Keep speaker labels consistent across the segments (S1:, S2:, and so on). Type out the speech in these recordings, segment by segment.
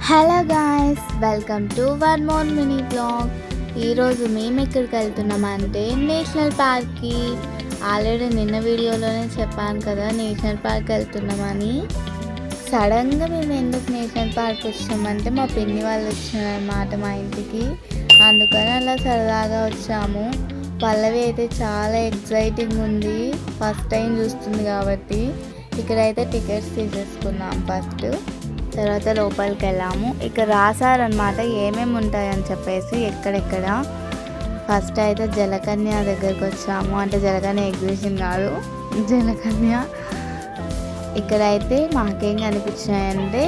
S1: Hello guys, welcome to one more mini blog. ఈరోజు మేము ఎక్కడికి వెళ్తున్నామంటే నేషనల్ పార్క్కి. ఆల్రెడీ నిన్న వీడియోలోనే చెప్పాను కదా నేషనల్ పార్క్ వెళ్తున్నామని. సడన్గా మేము ఎందుకు నేషనల్ పార్క్ వచ్చామంటే మా పిన్ని వాళ్ళు వచ్చారన్నమాట మా ఇంటికి. అందుకని అలా సరదాగా వచ్చాము. పల్లవి అయితే చాలా ఎక్సైటింగ్ ఉంది, ఫస్ట్ టైం చూస్తుంది కాబట్టి. ఇక్కడైతే టికెట్స్ తీసేసుకున్నాం ఫస్ట్. తర్వాత లోపలికి వెళ్ళాము. ఇక్కడ రాసారనమాట ఏమేమి ఉంటాయని చెప్పేసి ఎక్కడెక్కడ. ఫస్ట్ అయితే జలకన్య దగ్గరికి వచ్చాము, అంటే జలకన్య ఎగ్జిబిషన్ కాదు, జలకన్య. ఇక్కడైతే మాకేం కనిపించాయంటే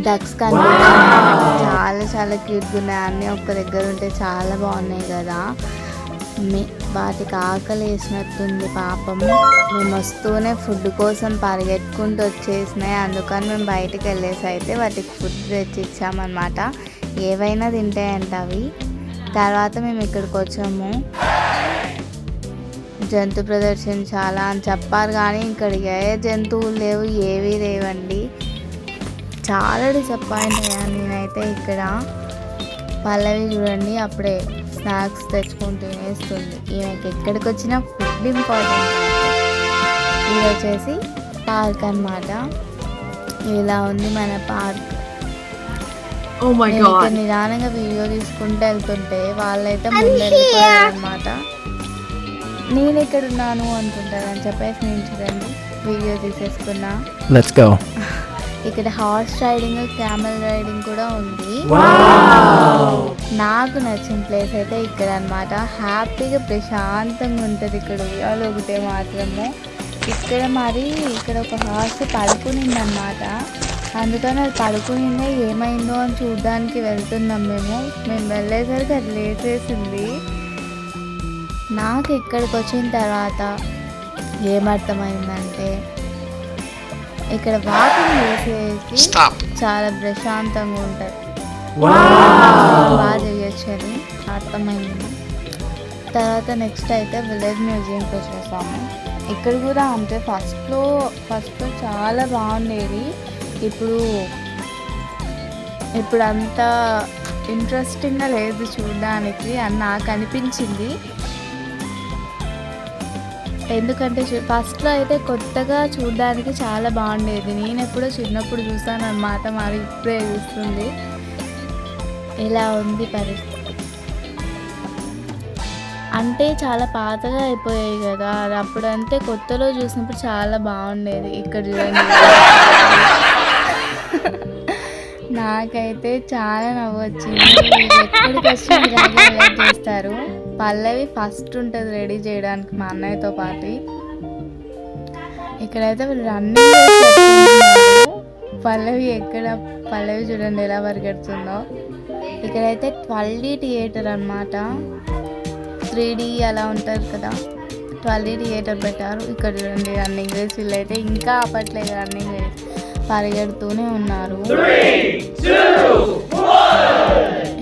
S1: డక్స్ కనిపించాయి. చాలా చాలా క్యూట్గా ఉన్నాయి, అన్నీ ఒక్క దగ్గర ఉంటే చాలా బాగున్నాయి కదా. వాటికి ఆకలి వేసినట్టుంది పాపం. మేము వస్తూనే ఫుడ్ కోసం పరిగెట్టుకుంటూ వచ్చేసినాయి. అందుకని మేము బయటికి వెళ్ళేసి అయితే వాటికి ఫుడ్ తెచ్చి ఇచ్చామన్నమాట. ఏవైనా తింటాయంట అవి. తర్వాత మేము ఇక్కడికి వచ్చాము. జంతు ప్రదర్శన చాలా అని చెప్పారు కానీ ఇక్కడ ఏ జంతువులు లేవు, ఏవీ లేవండి. చాలా డిసప్పాయింట్ అయ్యాను నేనైతే ఇక్కడ. పల్లవి చూడండి అప్పుడే స్నాక్స్ తెచ్చుకొని తినేస్తుంది. ఈమెకి ఎక్కడికి వచ్చినా ఫుడ్ ఇంపార్టెంట్. ఇది వచ్చేసి పార్క్ అన్నమాట. ఇలా ఉంది మన పార్క్. నిదానంగా వీడియో తీసుకుంటూ వెళ్తుంటే వాళ్ళైతే ముందన్నమాట. నేను ఎక్కడ ఉన్నాను అనుకుంటారని చెప్పేసి నేను చూడండి వీడియో తీసేసుకున్నా. ఇక్కడ హార్స్ రైడింగ్, క్యామెల్ రైడింగ్ కూడా ఉంది. నాకు నచ్చిన ప్లేస్ అయితే ఇక్కడ అన్నమాట. హ్యాపీగా ప్రశాంతంగా ఉంటుంది ఇక్కడ ఉయ్యాలు ఊగితే మాత్రము. ఇక్కడ ఒక హార్స్ పడుకునింది అన్నమాట. అందుకని అది పడుకునిందే ఏమైందో అని చూడడానికి వెళ్తున్నాం మేము వెళ్ళేసరికి అది లేచేసింది. నాకు ఇక్కడికి వచ్చిన తర్వాత ఏమర్థమైందంటే ఇక్కడ వాకింగ్ చేసేసి చాలా ప్రశాంతంగా ఉంటుంది, బాగా చేయొచ్చు అని అర్థమైంది. తర్వాత నెక్స్ట్ అయితే విలేజ్ మ్యూజియంకి వచ్చేసాము. ఇక్కడ కూడా అంతే, ఫస్ట్ చాలా బాగుండేది. ఇప్పుడు అంత ఇంట్రెస్టింగ్గా లేదు చూడడానికి అని నాకు అనిపించింది. ఎందుకంటే ఫస్ట్లో అయితే కొత్తగా చూడడానికి చాలా బాగుండేది. నేను ఎప్పుడో చిన్నప్పుడు చూసాను అన్నమాట, మరి ఇప్పుడే చూస్తుంది. ఇలా ఉంది పరిస్థితి. అంటే చాలా పాతగా అయిపోయాయి కదా, అది అప్పుడంటే కొత్తలో చూసినప్పుడు చాలా బాగుండేది. ఇక్కడ చూడండి నాకైతే చాలా నవ్వు వచ్చింది. ఎక్కడికి వచ్చి ఇలాగే చేస్తారు. పల్లవి ఫస్ట్ ఉంటుంది రెడీ చేయడానికి మా అన్నయ్యతో పాటు. ఇక్కడైతే వీళ్ళు రన్నింగ్ చేస్తున్నారు. పల్లవి చూడండి ఎలా పరిగెడుతుందో. ఇక్కడైతే 12D థియేటర్ అన్నమాట. 3D అలా ఉంటుంది కదా, 12D థియేటర్ పెట్టారు. ఇక్కడ చూడండి రన్నింగ్ రేస్. వీళ్ళైతే ఇంకా ఆపట్లేదు, రన్నింగ్ రేస్ పరిగెడుతూనే ఉన్నారు.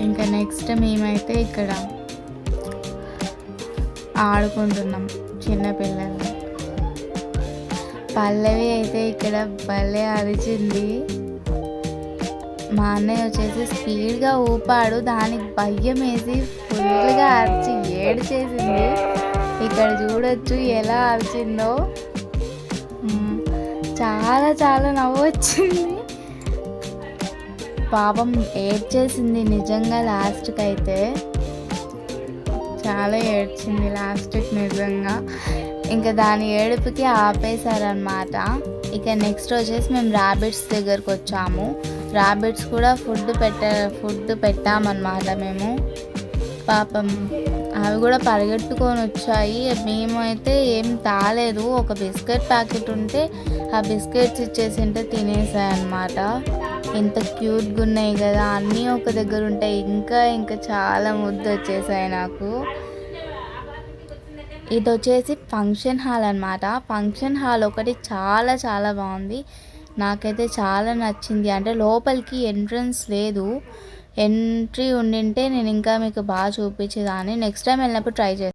S1: ఇంకా నెక్స్ట్ మేమైతే ఇక్కడ ఆడుకుంటున్నాం చిన్నపిల్లలు. పల్లవి అయితే ఇక్కడ భలే అరిచింది. మా అన్నయ్య వచ్చేసి స్పీడ్గా ఊపాడు, దానికి భయం వేసి ఫుల్గా అరిచి ఏడ్చేసింది. ఇక్కడ చూడొచ్చు ఎలా అరిచిందో. చాలా చాలా నవ్వు వచ్చింది పాపం, ఏడ్చేసింది నిజంగా. లాస్ట్కి అయితే చాలా ఏడ్చింది లాస్ట్కి నిజంగా. ఇంకా దాని ఏడుపుకి ఆపేశారనమాట. ఇక నెక్స్ట్ వచ్చేసి మేము ర్యాబిట్స్ దగ్గరకు వచ్చాము. ర్యాబిట్స్ కూడా ఫుడ్ పెట్టామన్నమాట మేము. పాపం అవి కూడా పరిగెట్టుకొని వచ్చాయి. మేము అయితే ఏం తాలేదు, ఒక బిస్కెట్ ప్యాకెట్ ఉంటే ఆ బిస్కెట్స్ ఇచ్చేసింటే తినేసాయన్నమాట. ఎంత క్యూట్గా ఉన్నాయి కదా, అన్నీ ఒక దగ్గర ఉంటాయి. ఇంకా చాలా ముద్దు వచ్చేసాయి నాకు. ఇది వచ్చేసి ఫంక్షన్ హాల్ అన్నమాట. ఫంక్షన్ హాల్ ఒకటి చాలా చాలా బాగుంది, నాకైతే చాలా నచ్చింది. అంటే లోపలికి ఎంట్రన్స్ లేదు, ఎంట్రీ ఉండింటే నేను ఇంకా మీకు బాగా చూపించేదాన్ని. నెక్స్ట్ టైం వెళ్ళినప్పుడు ట్రై చేస్తాను.